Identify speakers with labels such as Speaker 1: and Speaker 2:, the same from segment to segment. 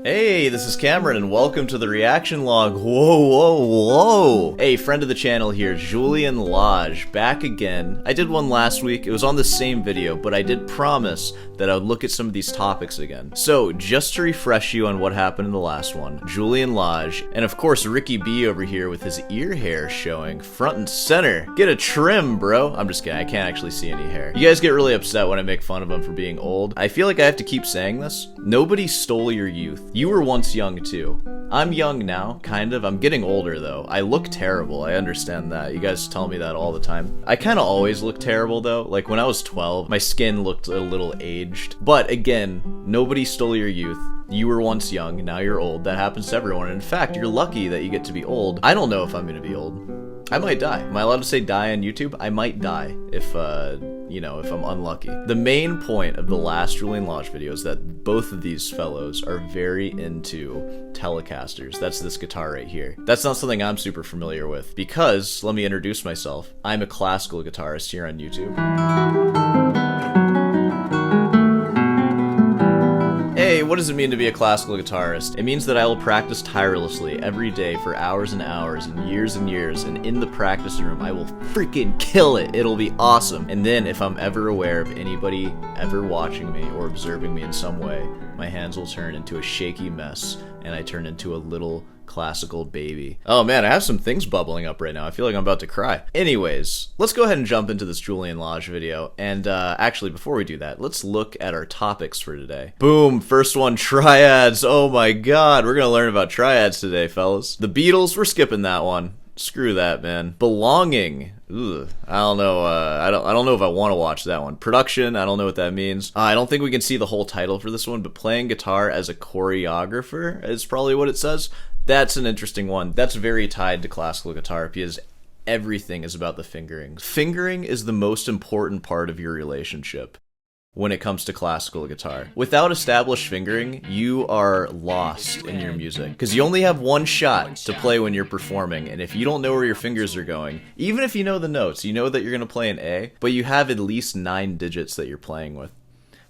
Speaker 1: Hey, this is Cameron, and welcome to the reaction log. Whoa. Hey, friend of the channel here, Julian Lage, back again. I did one last week. It was on the same video, but I did promise that I would look at some of these topics again. So, just to refresh you on what happened in the last one, Julian Lage, and of course Ricky B over here with his ear hair showing front and center. Get a trim, bro. I'm just kidding, I can't actually see any hair. You guys get really upset when I make fun of him for being old. I feel like I have to keep saying this. Nobody stole your youth. You were once young too. I'm young now, kind of. I'm getting older though. I look terrible, I understand that. You guys tell me that all the time. I kind of always look terrible though. Like when I was 12, my skin looked a little aged. But again, nobody stole your youth. You were once young, now you're old. That happens to everyone. And in fact, you're lucky that you get to be old. I don't know if I'm gonna be old. I might die. Am I allowed to say die on YouTube? I might die if if I'm unlucky. The main point of the last Julian Lage video is that both of these fellows are very into Telecasters. That's this guitar right here. That's not something I'm super familiar with because, let me introduce myself, I'm a classical guitarist here on YouTube. Hey, what does it mean to be a classical guitarist? It means that I will practice tirelessly every day for hours and hours and years, and in the practice room I will freaking kill it. It'll be awesome. And then if I'm ever aware of anybody ever watching me or observing me in some way, my hands will turn into a shaky mess and I turn into a little classical baby. Oh man, I have some things bubbling up right now. I feel like I'm about to cry. Anyways, let's go ahead and jump into this Julian Lage video. And actually, before we do that, let's look at our topics for today. Boom, first one, Triads. Oh my god, we're gonna learn about Triads today, fellas. The Beatles, we're skipping that one. Screw that, man. Belonging. Ugh. I don't know. I don't know if I want to watch that one. Production. I don't know what that means. I don't think we can see the whole title for this one, but playing guitar as a choreographer is probably what it says. That's an interesting one. That's very tied to classical guitar because everything is about the fingering. Fingering is the most important part of your relationship when it comes to classical guitar. Without established fingering, you are lost in your music because you only have one shot to play when you're performing, and if you don't know where your fingers are going, even if you know the notes, you know that you're going to play an A, but you have at least 9 digits that you're playing with.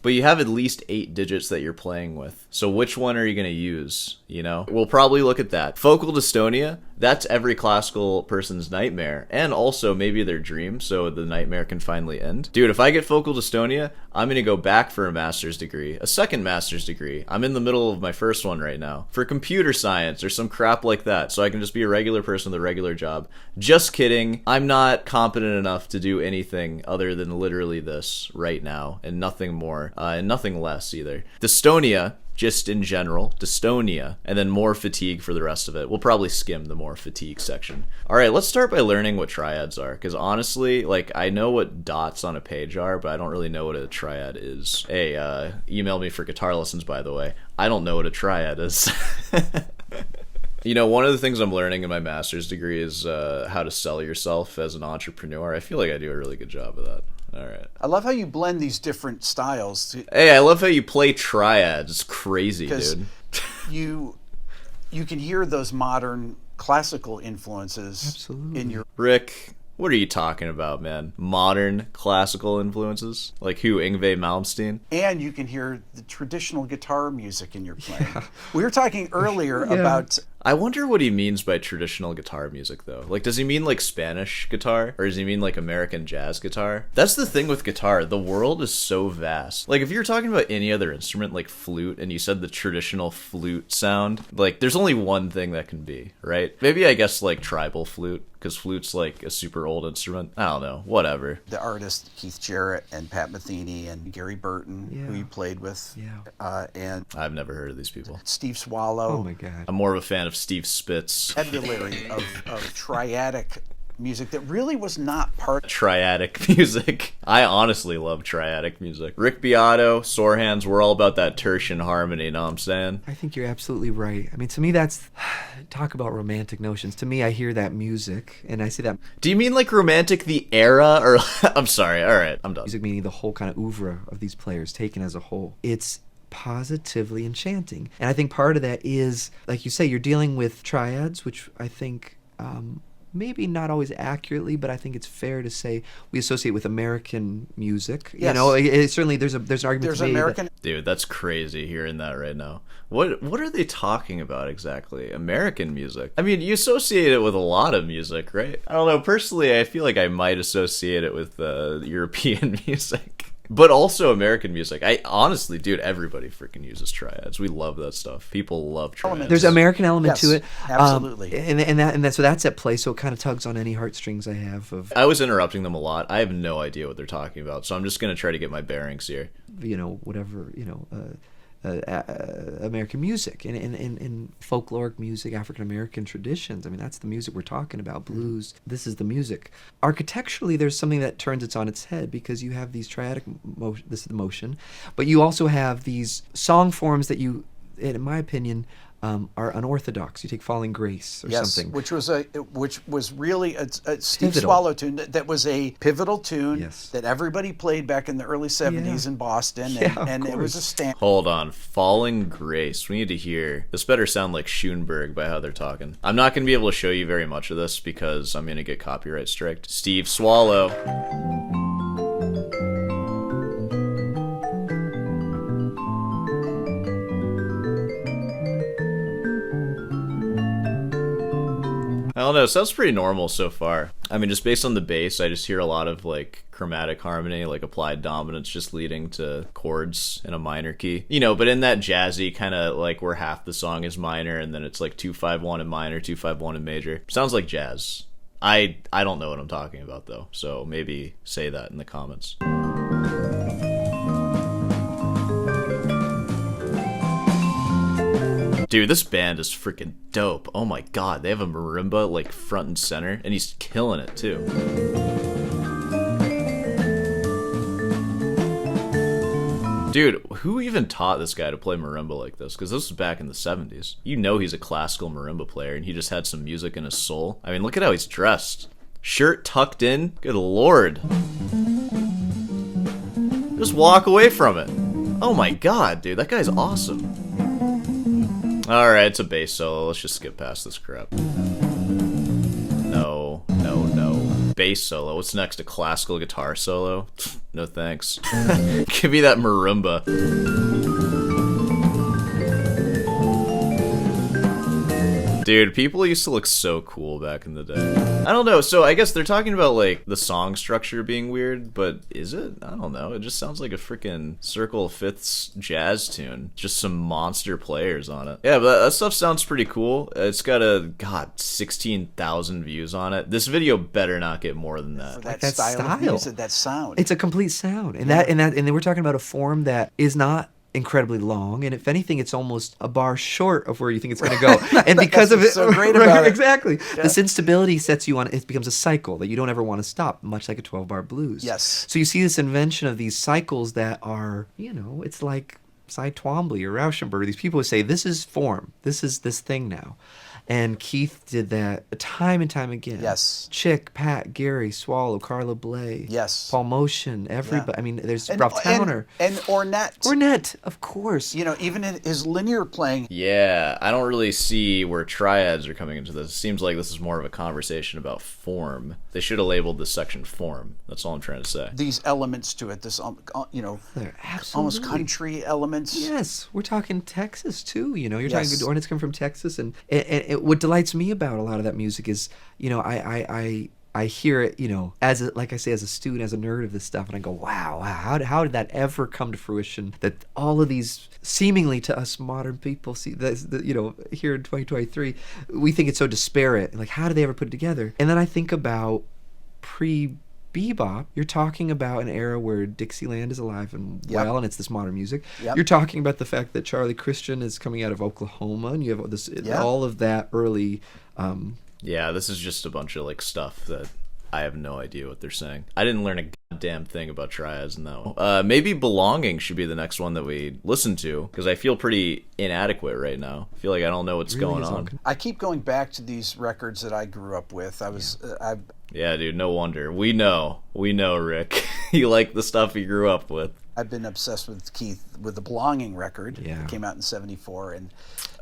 Speaker 1: But you have at least 8 digits that you're playing with. So which one are you going to use, you know? We'll probably look at that. Focal dystonia, that's every classical person's nightmare. And also maybe their dream, so the nightmare can finally end. Dude, if I get focal dystonia, I'm going to go back for a master's degree. A second master's degree. I'm in the middle of my first one right now. For computer science or some crap like that. So I can just be a regular person with a regular job. Just kidding. I'm not competent enough to do anything other than literally this right now. And nothing more. And nothing less either. Dystonia, just in general, dystonia, and then more fatigue for the rest of it. We'll probably skim the more fatigue section. Alright, let's start by learning what triads are, because honestly, like, I know what dots on a page are, but I don't really know what a triad is. Hey, email me for guitar lessons, by the way. I don't know what a triad is. You know, one of the things I'm learning in my master's degree is how to sell yourself as an entrepreneur. I feel like I do a really good job of that. All right.
Speaker 2: I love how you blend these different styles.
Speaker 1: Hey, I love how you play triads. It's crazy, dude.
Speaker 2: you can hear those modern classical influences in your...
Speaker 1: Rick, what are you talking about, man? Modern classical influences? Like who, Yngwie Malmsteen?
Speaker 2: And you can hear the traditional guitar music in your playing. Yeah. We were talking earlier about...
Speaker 1: I wonder what he means by traditional guitar music, though. Like, does he mean, like, Spanish guitar? Or does he mean, like, American jazz guitar? That's the thing with guitar. The world is so vast. Like, if you're talking about any other instrument, like flute, and you said the traditional flute sound, like, there's only one thing that can be, right? Maybe, I guess, like, tribal flute, because flute's, like, a super old instrument. I don't know. Whatever.
Speaker 2: The artists Keith Jarrett and Pat Metheny and Gary Burton, who you played with. Yeah. And
Speaker 1: I've never heard of these people.
Speaker 2: Steve Swallow.
Speaker 3: Oh, my God.
Speaker 1: I'm more of a fan of Steve Spitz.
Speaker 2: Vocabulary of triadic music that really was not part of
Speaker 1: triadic music. I honestly love triadic music. Rick Beato, Sore Hands, we're all about that tertian harmony, you know what I'm saying?
Speaker 3: I think you're absolutely right. I mean, to me, that's... Talk about romantic notions. To me, I hear that music, and I see that...
Speaker 1: Do you mean like romantic the era, or... I'm sorry, alright, I'm done.
Speaker 3: Music meaning the whole kind of oeuvre of these players taken as a whole. It's positively enchanting. And I think part of that is, like you say, you're dealing with triads, which I think maybe not always accurately, but I think it's fair to say we associate with American music.
Speaker 2: Yes.
Speaker 3: You know, certainly there's an argument
Speaker 2: There's
Speaker 3: to be made
Speaker 2: American.
Speaker 1: Dude, that's crazy hearing that right now. What are they talking about exactly? American music? I mean, you associate it with a lot of music, right? I don't know. Personally, I feel like I might associate it with European music. But also American music. I honestly, dude, everybody freaking uses triads. We love that stuff. People love triads.
Speaker 3: There's an American element
Speaker 2: Yes,
Speaker 3: to it,
Speaker 2: absolutely.
Speaker 3: So that's at play. So it kind of tugs on any heartstrings I have of
Speaker 1: I was interrupting them a lot. I have no idea what they're talking about, so I'm just gonna try to get my bearings here.
Speaker 3: whatever American music and folkloric music, African American traditions. I mean, that's the music we're talking about. Blues. This is the music. Architecturally, there's something that turns it on its head because you have these triadic motion. This is the motion, but you also have these song forms that you, in my opinion, are unorthodox. You take Falling Grace or something.
Speaker 2: which was really a Steve
Speaker 3: Pivotal.
Speaker 2: Swallow tune that was a pivotal tune
Speaker 3: Yes.
Speaker 2: that everybody played back in the early 70s in Boston, and it was a stand.
Speaker 1: Hold on, Falling Grace. We need to hear. This better sound like Schoenberg by how they're talking. I'm not gonna be able to show you very much of this because I'm gonna get copyright striked. Steve Swallow. I don't know, sounds pretty normal so far. I mean, just based on the bass, I just hear a lot of like chromatic harmony, like applied dominance just leading to chords in a minor key. But in that jazzy kind of like where half the song is minor and then it's like 2-5-1 in minor, 2-5-1 in major. Sounds like jazz. I don't know what I'm talking about though, so maybe say that in the comments. Dude, this band is freaking dope. Oh my god, they have a marimba like front and center, and he's killing it too. Dude, who even taught this guy to play marimba like this? Because this was back in the 70s. He's a classical marimba player, and he just had some music in his soul. I mean, look at how he's dressed. Shirt tucked in. Good lord. Just walk away from it. Oh my god, dude, that guy's awesome. Alright, it's a bass solo. Let's just skip past this crap. No. Bass solo. What's next? A classical guitar solo? No thanks. Give me that marimba. Dude, people used to look so cool back in the day. I don't know, so I guess they're talking about, like, the song structure being weird, but is it? I don't know. It just sounds like a freaking Circle of Fifths jazz tune. Just some monster players on it. Yeah, but that stuff sounds pretty cool. It's got 16,000 views on it. This video better not get more than that.
Speaker 2: For that
Speaker 3: that
Speaker 2: style of
Speaker 3: style.
Speaker 2: music, that sound.
Speaker 3: It's a complete sound, and then we're talking about a form that is not incredibly long, and if anything, it's almost a bar short of where you think it's going to go. And because of it,
Speaker 2: so great about it.
Speaker 3: exactly,
Speaker 2: Yeah.
Speaker 3: this instability sets you on. It becomes a cycle that you don't ever want to stop, much like a 12-bar blues.
Speaker 2: Yes.
Speaker 3: So you see this invention of these cycles that are, it's like Cy Twombly or Rauschenberg. These people who say this is form, this is this thing now. And Keith did that time and time again.
Speaker 2: Yes.
Speaker 3: Chick, Pat, Gary, Swallow, Carla Bley.
Speaker 2: Yes.
Speaker 3: Paul Motion, everybody.
Speaker 2: Yeah.
Speaker 3: I mean, there's Ralph Towner.
Speaker 2: And Ornette.
Speaker 3: Ornette, of course.
Speaker 2: Even in his linear playing.
Speaker 1: Yeah, I don't really see where triads are coming into this. It seems like this is more of a conversation about form. They should have labeled this section form. That's all I'm trying to say.
Speaker 2: These elements to it, this
Speaker 3: They're
Speaker 2: almost
Speaker 3: absolutely.
Speaker 2: country elements.
Speaker 3: Yes, we're talking Texas too. You're
Speaker 2: Yes.
Speaker 3: talking Ornette's come from Texas, and what delights me about a lot of that music is, I hear it, like I say, as a student, as a nerd of this stuff, and I go, wow, how did that ever come to fruition? That all of these, seemingly to us modern people, see this, here in 2023, we think it's so disparate. Like, how did they ever put it together? And then I think about bebop, you're talking about an era where Dixieland is alive and well, and it's this modern music.
Speaker 2: Yep.
Speaker 3: You're talking about the fact that Charlie Christian is coming out of Oklahoma, and you have this all of that early.
Speaker 1: Yeah, this is just a bunch of like stuff that I have no idea what they're saying. I didn't learn a goddamn thing about triads in that one. Maybe Belonging should be the next one that we listen to, because I feel pretty inadequate right now. I feel like I don't know what's going on.
Speaker 2: I keep going back to these records that I grew up with.
Speaker 1: Yeah, dude, no wonder. We know, Rick. You like the stuff you grew up with.
Speaker 2: I've been obsessed with Keith with the Belonging record.
Speaker 3: Yeah.
Speaker 2: It came out in '74, and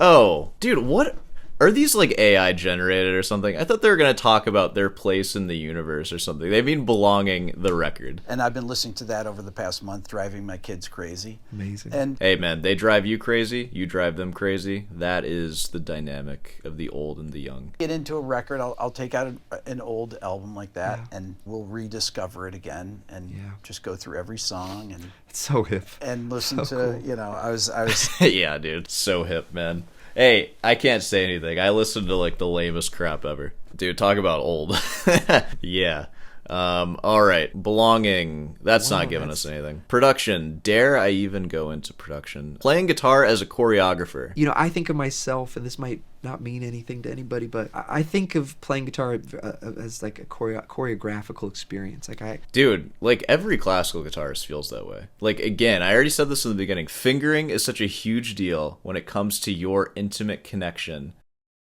Speaker 1: Oh, dude, what? Are these like AI generated or something? I thought they were going to talk about their place in the universe or something. They mean belonging the record.
Speaker 2: And I've been listening to that over the past month, driving my kids crazy.
Speaker 3: Amazing.
Speaker 2: And
Speaker 1: Hey man, they drive you crazy, you drive them crazy. That is the dynamic of the old and the young.
Speaker 2: get into a record, I'll take out an old album like that, and we'll rediscover it again, and just go through every song and
Speaker 3: It's so hip.
Speaker 2: and listen
Speaker 3: So
Speaker 2: to
Speaker 3: cool.
Speaker 2: you know I was
Speaker 1: Yeah, dude, so hip, man. Hey, I can't say anything. I listened to like the lamest crap ever. Dude, talk about old. Yeah. All right. Belonging. That's not giving us anything. Production. Dare I even go into production? Playing guitar as a choreographer.
Speaker 3: You know, I think of myself, and this might not mean anything to anybody, but I think of playing guitar as like a choreographical experience.
Speaker 1: Dude, like every classical guitarist feels that way. Like, again, I already said this in the beginning. Fingering is such a huge deal when it comes to your intimate connection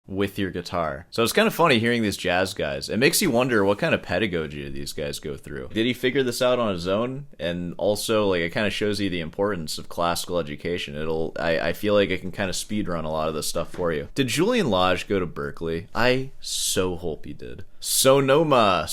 Speaker 1: with your guitar. So it's kind of funny hearing these jazz guys. It makes you wonder what kind of pedagogy these guys go through. Did he figure this out on his own? And also, like, it kind of shows you the importance of classical education. I feel like it can kind of speed run a lot of this stuff for you. Did Julian Lage go to Berkeley? I so hope he did. Sonoma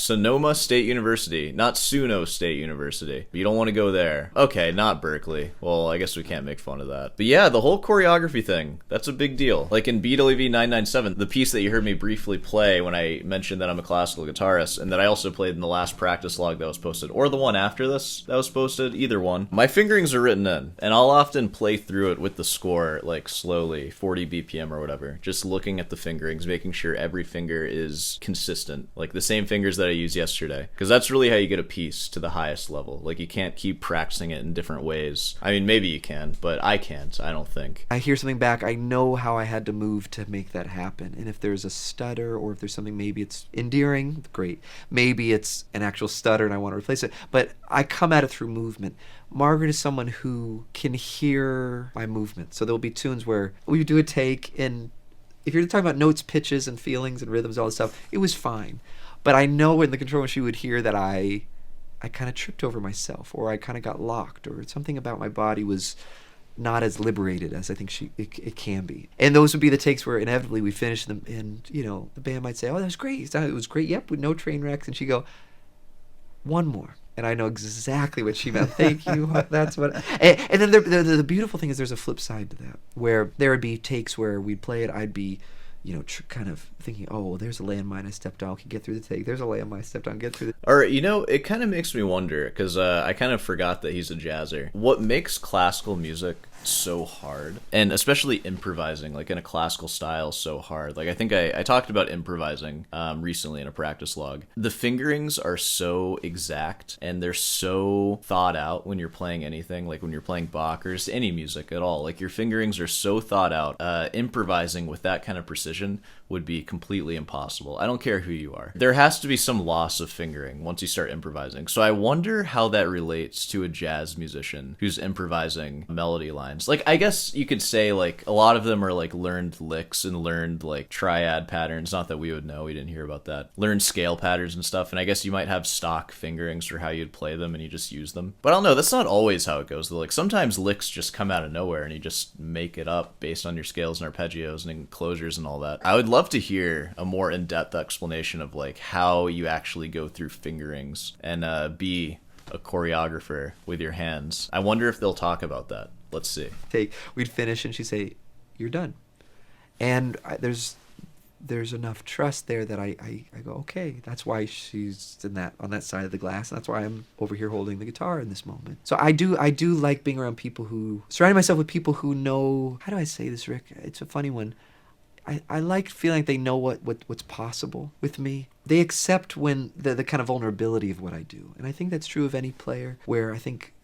Speaker 1: State University, not Suno State University. You don't want to go there. Okay, not Berkeley. Well, I guess we can't make fun of that. But yeah, the whole choreography thing, that's a big deal. Like in BWV 997, the piece that you heard me briefly play when I mentioned that I'm a classical guitarist, and that I also played in the last practice log that was posted, or the one after this that was posted, either one. My fingerings are written in, and I'll often play through it with the score, like slowly, 40 BPM or whatever, just looking at the fingerings, making sure every finger is consistent. Like the same fingers that I used yesterday, because that's really how you get a piece to the highest level. Like you can't keep practicing it in different ways. I mean, maybe you can, but I can't. I don't think.
Speaker 3: I hear something back, I know how I had to move to make that happen. And if there's a stutter, or if there's something, maybe it's endearing, great. Maybe it's an actual stutter and I want to replace it. But I come at it through movement. Margaret is someone who can hear my movement. So there'll be tunes where we do a take, and if you're talking about notes, pitches, and feelings and rhythms, all this stuff, it was fine. But I know in the control room she would hear that I kind of tripped over myself, or I kind of got locked, or something about my body was not as liberated as I think it can be. And those would be the takes where inevitably we finish them, and you know the band might say, "Oh, that was great. It was great. Yep, with no train wrecks." And she'd go, "One more." And I know exactly what she meant. Thank you. That's what. And then the beautiful thing is there's a flip side to that, where there would be takes where we'd play it. I'd be, you know, kind of thinking, oh, well, there's a landmine I stepped on. I can get through the take. There's a landmine I stepped on. Get through the.
Speaker 1: Or, you know, it kind of makes me wonder, because I kind of forgot that he's a jazzer. What makes classical music so hard, and especially improvising, like in a classical style, so hard? Like I think I talked about improvising recently in a practice log. The fingerings are so exact, and they're so thought out when you're playing anything, like when you're playing Bach or just any music at all. Like your fingerings are so thought out. Improvising with that kind of precision would be completely impossible. I don't care who you are. There has to be some loss of fingering once you start improvising. So I wonder how that relates to a jazz musician who's improvising melody lines. Like, I guess you could say, like, a lot of them are, like, learned licks and learned, like, triad patterns. Not that we would know. We didn't hear about that. Learned scale patterns and stuff. And I guess you might have stock fingerings for how you'd play them and you just use them. But I don't know. That's not always how it goes, though. Like, sometimes licks just come out of nowhere and you just make it up based on your scales and arpeggios and enclosures and all that. I would love to hear a more in-depth explanation of, like, how you actually go through fingerings and be a choreographer with your hands. I wonder if they'll talk about that. Let's see.
Speaker 3: We'd finish and she'd say, "You're done." And there's enough trust there that I go, okay, that's why she's on that side of the glass, and that's why I'm over here holding the guitar in this moment. So I do like being around people surrounding myself with people who know, how do I say this, Rick? It's a funny one. I like feeling like they know what's possible with me. They accept when the kind of vulnerability of what I do. And I think that's true of any player, where I think,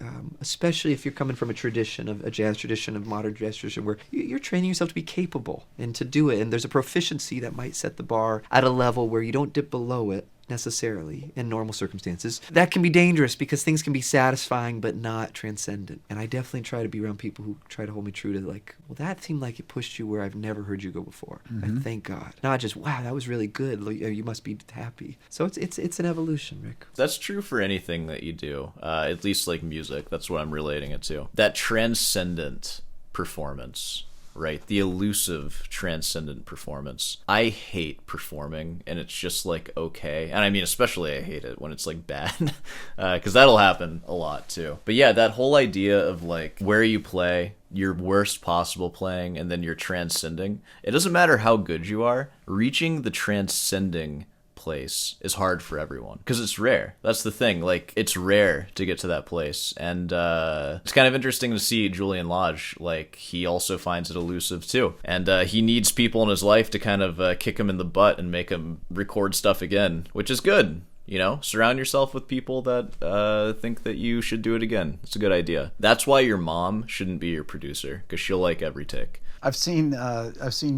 Speaker 3: especially if you're coming from a tradition, of a jazz tradition, of modern jazz tradition, where you're training yourself to be capable and to do it. And there's a proficiency that might set the bar at a level where you don't dip below it necessarily in normal circumstances. That can be dangerous because things can be satisfying but not transcendent. And I definitely try to be around people who try to hold me true to, like, well, that seemed like it pushed you where I've never heard you go before. I thank God. Not just, wow, that was really good. You must be happy. So it's an evolution, Rick.
Speaker 1: That's true for anything that you do, at least like music. That's what I'm relating it to. That transcendent performance right? The elusive, transcendent performance. I hate performing, and it's just like okay. And I mean, especially I hate it when it's like bad, because that'll happen a lot too. But yeah, that whole idea of like where you play, your worst possible playing, and then you're transcending. It doesn't matter how good you are, reaching the transcending place is hard for everyone because it's rare. That's the thing, like it's rare to get to that place. And it's kind of interesting to see Julian Lage, like he also finds it elusive too, and he needs people in his life to kind of kick him in the butt and make him record stuff again, which is good. You know, surround yourself with people that think that you should do it again. It's a good idea. That's why your mom shouldn't be your producer, because she'll like every take.
Speaker 2: I've seen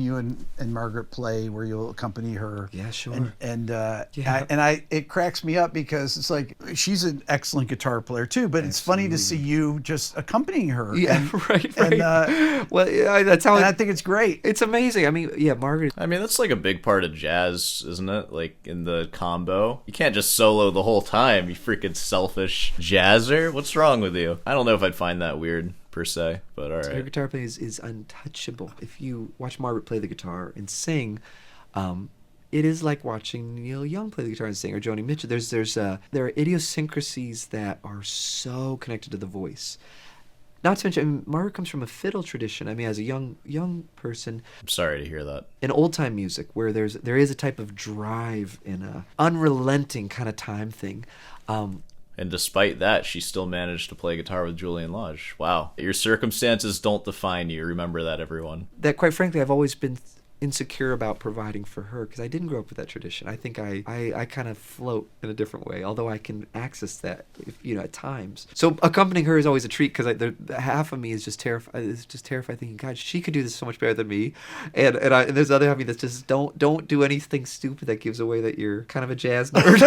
Speaker 2: you and Margaret play where you'll accompany her.
Speaker 3: Yeah, sure.
Speaker 2: And it cracks me up because it's like she's an excellent guitar player too, but it's funny to see you just accompanying her.
Speaker 3: Yeah, right. Well, yeah, that's how.
Speaker 2: And I think it's great.
Speaker 3: It's amazing. I mean, yeah, Margaret.
Speaker 1: I mean, that's like a big part of jazz, isn't it? Like in the combo, you can't just solo the whole time. You freaking selfish jazzer. What's wrong with you? I don't know if I'd find that weird per se, but all right.
Speaker 3: Her guitar playing is untouchable. If you watch Margaret play the guitar and sing, it is like watching Neil Young play the guitar and sing, or Joni Mitchell. There are idiosyncrasies that are so connected to the voice. Not to mention, I mean, Margaret comes from a fiddle tradition. I mean, as a young person,
Speaker 1: I'm sorry to hear that.
Speaker 3: In old time music, where there is a type of drive and a unrelenting kind of time thing.
Speaker 1: And despite that, she still managed to play guitar with Julian Lage. Wow. Your circumstances don't define you. Remember that, everyone.
Speaker 3: That, quite frankly, I've always been insecure about providing for her because I didn't grow up with that tradition. I think I kind of float in a different way, although I can access that, at times. So accompanying her is always a treat because half of me is just terrified. It's just terrified, thinking, God, she could do this so much better than me, and there's other half of me that's just don't do anything stupid that gives away that you're kind of a jazz nerd.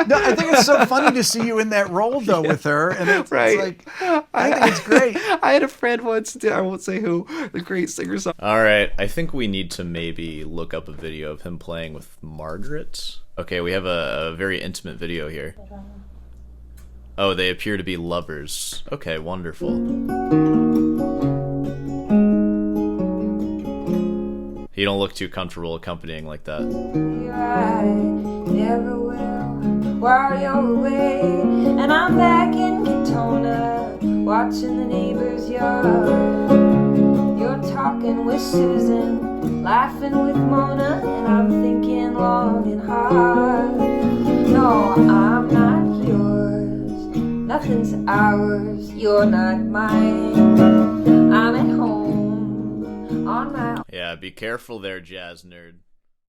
Speaker 2: No, I think it's so funny to see you in that role though with her, and it's like I think it's great.
Speaker 3: I had a friend once, I won't say who, the great singer.
Speaker 1: All right, I think we need to maybe look up a video of him playing with Margaret. Okay, we have a very intimate video here. Oh, they appear to be lovers. Okay, wonderful. You don't look too comfortable accompanying like that.
Speaker 4: I never will while you're away, and I'm back in Katona watching the neighbor's yard. You're talking with Susan, laughing with Mona, and I'm thinking long and hard. No, I'm not yours, nothing's ours, you're not mine. I'm at home on my...
Speaker 1: Yeah, be careful there, jazz nerd.